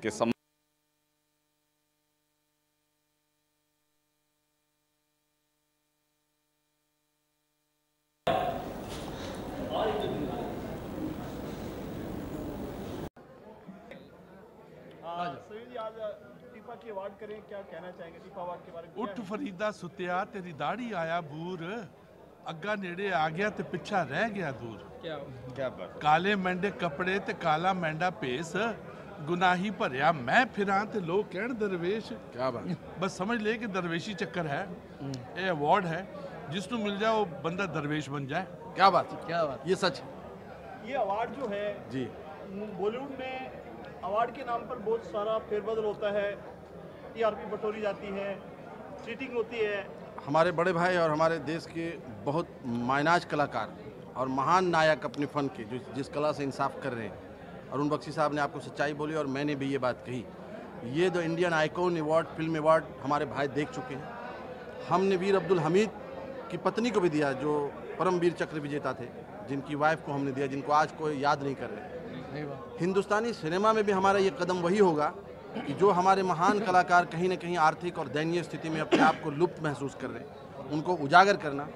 के की अवार्ड करें, क्या कहना चाहेंगे दीपा अवार्ड के बारे में? उठ फरीदा सुत्या तेरी दाढ़ी आया बूर, अग्गा नेड़े आ गया ते पिछा रह गया दूर। क्या बात? काले मैंडे कपड़े ते काला मैंडा पेस, गुनाही भरिया मैं फिरां ते लोग कहण दरवेश। क्या बात? बस समझ ले कि दरवेशी चक्कर है, ये अवार्ड है, जिसको मिल जाए वो बंदा दरवेश बन जाए। क्या बात? क्या बात? ये सच। ये अवार्ड जो है जी, बॉलीवुड में अवार्ड के नाम पर बहुत सारा फेरबदल होता है, टीआरपी बटोरी जाती है, चीटिंग होती है। हमारे बड़े भाई और हमारे देश के बहुत मायनाज कलाकार और महान नायक अपने फ़न के जो जिस कला से इंसाफ कर रहे हैं, अरुण बख्शी साहब ने आपको सच्चाई बोली और मैंने भी ये बात कही। ये the Indian icon award, film award हमारे भाई देख चुके हैं। हमने वीर अब्दुल हमीद की पत्नी को भी दिया, जो परमवीर चक्र विजेता थे, जिनकी वाइफ को हमने दिया, जिनको आज कोई याद नहीं कर रहे। हिंदुस्तानी सिनेमा में भी हमारा ये कदम वही होगा कि जो हमारे महान कलाकार कहीं ना कहीं आर्थिक और दयनीय स्थिति में अपने आप को लुप्त महसूस कर रहे हैं, उनको उजागर करना,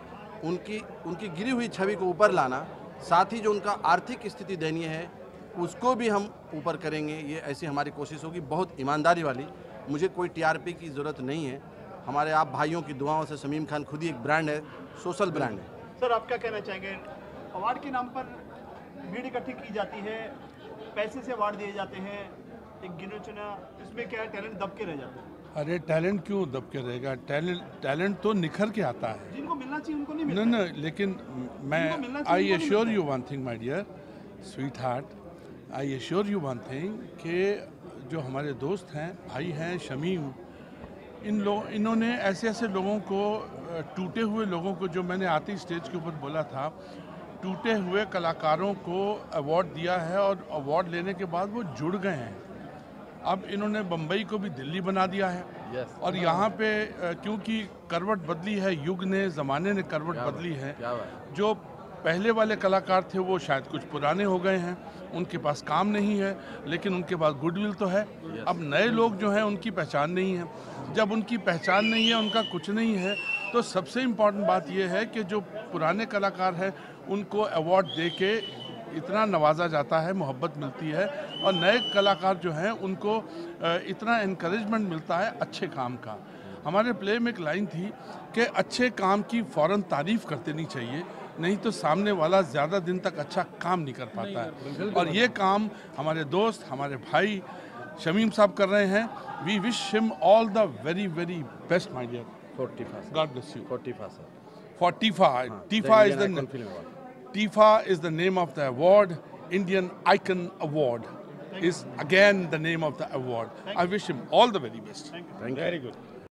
उनकी गिरी हुई छवि को ऊपर लाना, साथ ही जो उनका आर्थिक स्थिति दयनीय है उसको भी हम ऊपर करेंगे। ये ऐसी हमारी कोशिश होगी, बहुत ईमानदारी वाली। मुझे कोई टीआरपी की ज़रूरत नहीं है। हमारे आप भाइयों की दुआओं से शमीम खान खुद ही एक ब्रांड है, सोशल ब्रांड है। सर आप क्या कहना चाहेंगे, अवार्ड के नाम पर भीड़ इकट्ठी की जाती है, पैसे से अवार्ड दिए जाते हैं, एक गिनो चुना, इसमें क्या टैलेंट दब के रह जाता है? अरे टैलेंट क्यों दब के रहेगा? टैलेंट तो निखर के आता है। जिनको मिलना चाहिए उनको नहीं मिलता। नहीं, लेकिन मैं I assure you one thing my dear sweet heart, I assure you one thing कि जो हमारे दोस्त हैं, भाई हैं, शमीम, इन्होंने ऐसे ऐसे लोगों को, टूटे हुए लोगों को, जो मैंने आते ही स्टेज के ऊपर बोला था, टूटे हुए कलाकारों को अवार्ड दिया है, और अवार्ड लेने के बाद वो जुड़ गए हैं। अब इन्होंने बम्बई को भी दिल्ली बना दिया है। और यहाँ पे क्योंकि करवट बदली है, युग ने, ज़माने ने करवट बदली है। जो पहले वाले कलाकार थे वो शायद कुछ पुराने हो गए हैं, उनके पास काम नहीं है, लेकिन उनके पास गुडविल तो है। अब नए लोग जो हैं उनकी पहचान नहीं है। जब उनकी पहचान नहीं है, उनका कुछ नहीं है, तो सबसे इम्पॉर्टेंट बात यह है कि जो पुराने कलाकार हैं उनको अवार्ड दे के इतना नवाजा जाता है, मोहब्बत मिलती है, और नए कलाकार जो हैं उनको इतना इनकरेजमेंट मिलता है अच्छे काम का। हमारे प्ले में एक लाइन थी कि अच्छे काम की फ़ौरन तारीफ़ करते नहीं चाहिए, नहीं तो सामने वाला ज़्यादा दिन तक अच्छा काम नहीं कर पाता है। और ये काम हमारे दोस्त, हमारे भाई शमीम साहब कर रहे हैं। We wish him all the very very best my dear. 45 God bless you. 45 for TIFA. TIFA is the TIFA is the name of the award. Indian Icon Award is again the name of the award. I wish him all the very best. Thank you. Very good.